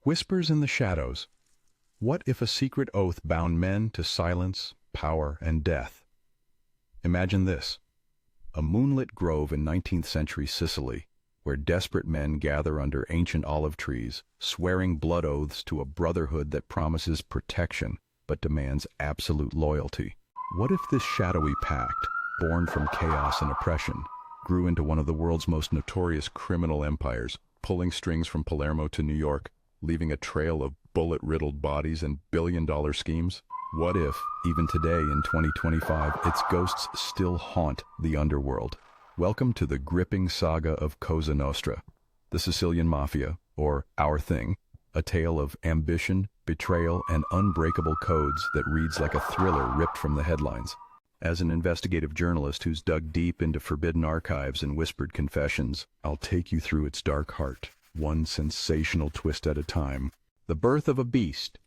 Whispers in the shadows. What if a secret oath bound men to silence, power, and death? Imagine this: a moonlit grove in 19th century Sicily, where desperate men gather under ancient olive trees, swearing blood oaths to a brotherhood that promises protection but demands absolute loyalty. What if this shadowy pact, born from chaos and oppression, grew into one of the world's most notorious criminal empires, pulling strings from Palermo to New York, leaving a trail of bullet-riddled bodies and billion-dollar schemes? What if, even today in 2025, its ghosts still haunt the underworld? Welcome to the gripping saga of Cosa Nostra, the Sicilian Mafia, or Our Thing, a tale of ambition, betrayal, and unbreakable codes that reads like a thriller ripped from the headlines. As an investigative journalist who's dug deep into forbidden archives and whispered confessions, I'll take you through its dark heart, one sensational twist at a time. The birth of a beast.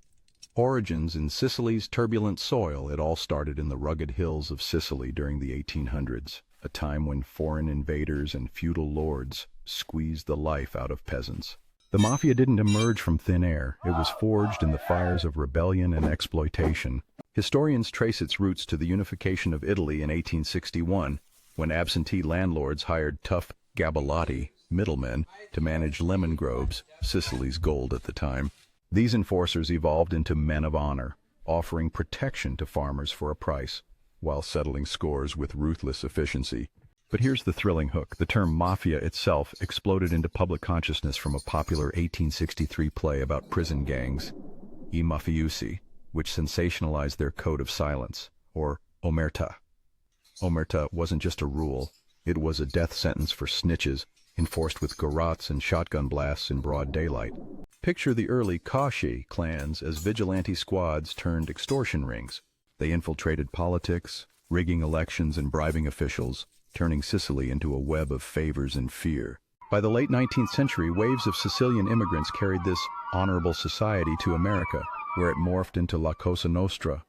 Origins in Sicily's turbulent soil. It all started in the rugged hills of Sicily during the 1800s, a time when foreign invaders and feudal lords squeezed the life out of peasants. The Mafia didn't emerge from thin air. It was forged in the fires of rebellion and exploitation. Historians trace its roots to the unification of Italy in 1861, when absentee landlords hired tough gabellotti, middlemen, to manage lemon groves, Sicily's gold at the time. These enforcers evolved into men of honor, offering protection to farmers for a price, while settling scores with ruthless efficiency. But here's the thrilling hook. The term mafia itself exploded into public consciousness from a popular 1863 play about prison gangs, I Mafiosi, which sensationalized their code of silence, or Omertà. Omertà wasn't just a rule, it was a death sentence for snitches, enforced with garrotes and shotgun blasts in broad daylight. Picture the early Cauchy clans as vigilante squads turned extortion rings. They infiltrated politics, rigging elections and bribing officials, turning Sicily into a web of favors and fear. By the late 19th century, waves of Sicilian immigrants carried this honorable society to America, where it morphed into La Cosa Nostra,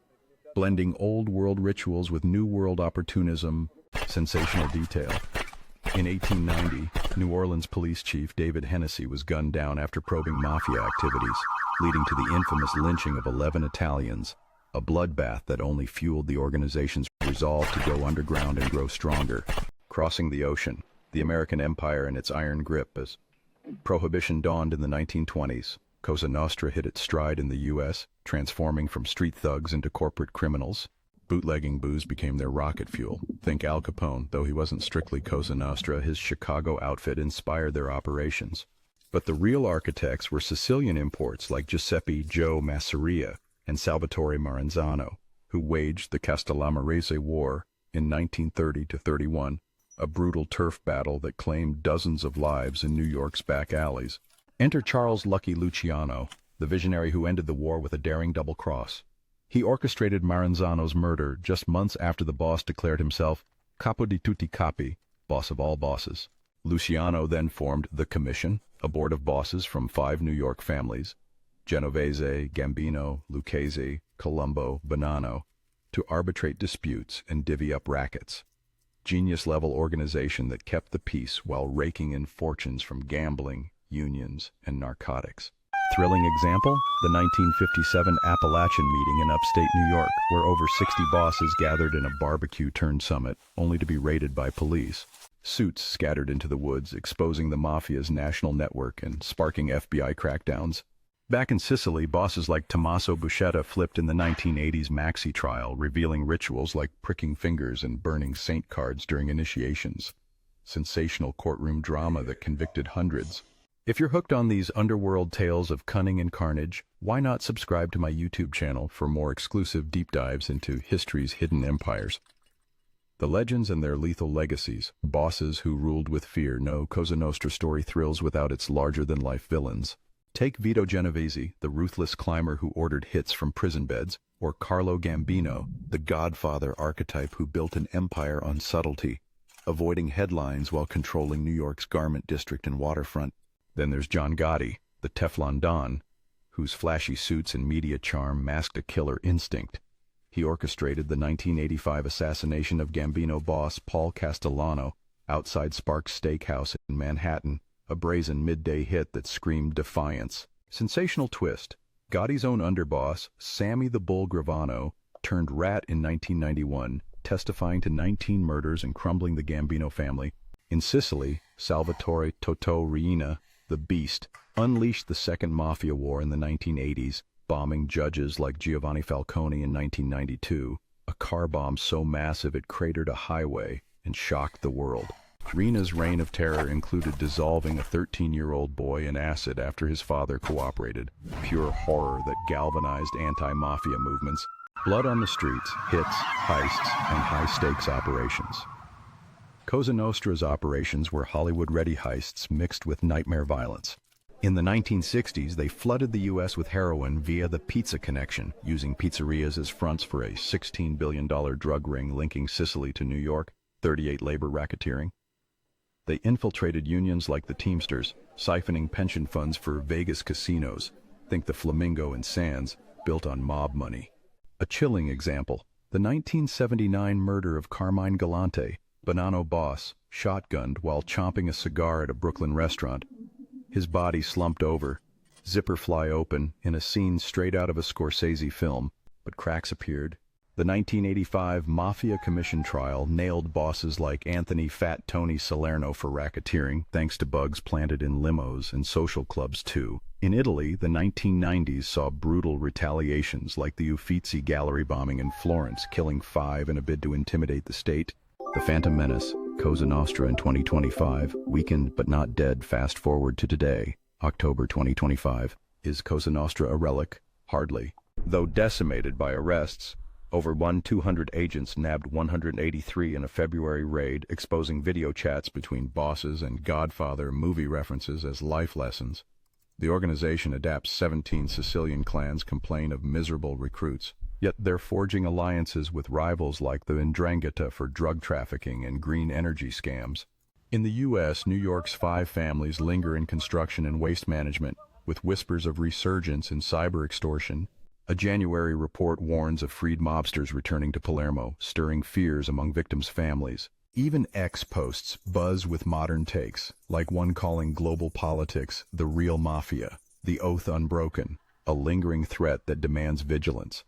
blending old-world rituals with new-world opportunism, sensational detail. In 1890, New Orleans police chief David Hennessy was gunned down after probing mafia activities, leading to the infamous lynching of 11 Italians, a bloodbath that only fueled the organization's resolve to go underground and grow stronger. Crossing the ocean, the American empire in its iron grip as Prohibition dawned in the 1920s. Cosa Nostra hit its stride in the U.S., transforming from street thugs into corporate criminals. Bootlegging booze became their rocket fuel. Think Al Capone. Though he wasn't strictly Cosa Nostra, his Chicago outfit inspired their operations. But the real architects were Sicilian imports like Giuseppe Joe Masseria and Salvatore Maranzano, who waged the Castellamarese War in 1930-31, a brutal turf battle that claimed dozens of lives in New York's back alleys. Enter Charles "Lucky" Luciano, the visionary who ended the war with a daring double cross. He orchestrated Maranzano's murder just months after the boss declared himself capo di tutti capi, boss of all bosses. Luciano then formed the Commission, a board of bosses from 5 New York families, Genovese, Gambino, Lucchese, Colombo, Bonanno, to arbitrate disputes and divvy up rackets. Genius-level organization that kept the peace while raking in fortunes from gambling, unions, and narcotics. Thrilling example, the 1957 Appalachian meeting in upstate New York, where over 60 bosses gathered in a barbecue-turned summit, only to be raided by police. Suits scattered into the woods, exposing the Mafia's national network and sparking FBI crackdowns. Back in Sicily, bosses like Tommaso Buscetta flipped in the 1980s Maxi trial, revealing rituals like pricking fingers and burning saint cards during initiations. Sensational courtroom drama that convicted hundreds. If you're hooked on these underworld tales of cunning and carnage, why not subscribe to my YouTube channel for more exclusive deep dives into history's hidden empires? The legends and their lethal legacies, bosses who ruled with fear. No Cosa Nostra story thrills without its larger-than-life villains. Take Vito Genovese, the ruthless climber who ordered hits from prison beds, or Carlo Gambino, the godfather archetype who built an empire on subtlety, avoiding headlines while controlling New York's garment district and waterfront. Then there's John Gotti, the Teflon Don, whose flashy suits and media charm masked a killer instinct. He orchestrated the 1985 assassination of Gambino boss Paul Castellano outside Sparks Steakhouse in Manhattan, a brazen midday hit that screamed defiance. Sensational twist. Gotti's own underboss, Sammy the Bull Gravano, turned rat in 1991, testifying to 19 murders and crumbling the Gambino family. In Sicily, Salvatore Totò Riina, the Beast, unleashed the second Mafia war in the 1980s, bombing judges like Giovanni Falcone in 1992, a car bomb so massive it cratered a highway and shocked the world. Riina's reign of terror included dissolving a 13-year-old boy in acid after his father cooperated, pure horror that galvanized anti-mafia movements. Blood on the streets, hits, heists, and high-stakes operations. Cosa Nostra's operations were Hollywood-ready heists mixed with nightmare violence. In the 1960s, they flooded the U.S. with heroin via the pizza connection, using pizzerias as fronts for a $16 billion drug ring linking Sicily to New York, 38 labor racketeering. They infiltrated unions like the Teamsters, siphoning pension funds for Vegas casinos, think the Flamingo and Sands, built on mob money. A chilling example, the 1979 murder of Carmine Galante, Bonanno boss, shotgunned while chomping a cigar at a Brooklyn restaurant. His body slumped over, zipper fly open, in a scene straight out of a Scorsese film, but cracks appeared. The 1985 Mafia Commission trial nailed bosses like Anthony Fat Tony Salerno for racketeering, thanks to bugs planted in limos and social clubs too. In Italy, the 1990s saw brutal retaliations like the Uffizi gallery bombing in Florence, killing 5 in a bid to intimidate the state. The Phantom Menace, Cosa Nostra in 2025, weakened but not dead. Fast forward to today, October 2025. Is Cosa Nostra a relic? Hardly. Though decimated by arrests, over 200 agents nabbed 183 in a February raid, exposing video chats between bosses and Godfather movie references as life lessons. The organization adapts 17 Sicilian clans complain of miserable recruits, yet they're forging alliances with rivals like the 'Ndrangheta for drug trafficking and green energy scams. In the U.S., New York's 5 families linger in construction and waste management, with whispers of resurgence in cyber extortion. A January report warns of freed mobsters returning to Palermo, stirring fears among victims' families. Even X posts buzz with modern takes, like one calling global politics the real mafia, the oath unbroken, a lingering threat that demands vigilance.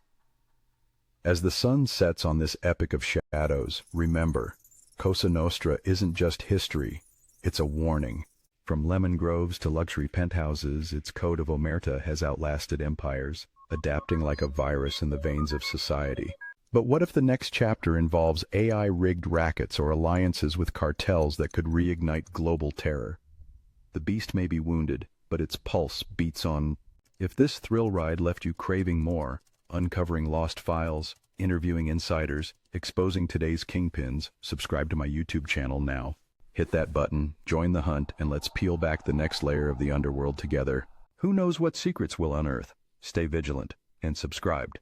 As the sun sets on this epic of shadows, remember, Cosa Nostra isn't just history, it's a warning. From lemon groves to luxury penthouses, its code of Omertà has outlasted empires, adapting like a virus in the veins of society. But what if the next chapter involves AI-rigged rackets or alliances with cartels that could reignite global terror? The beast may be wounded, but its pulse beats on. If this thrill ride left you craving more, uncovering lost files, interviewing insiders, exposing today's kingpins, subscribe to my YouTube channel now. Hit that button, join the hunt, and let's peel back the next layer of the underworld together. Who knows what secrets we'll unearth? Stay vigilant and subscribed.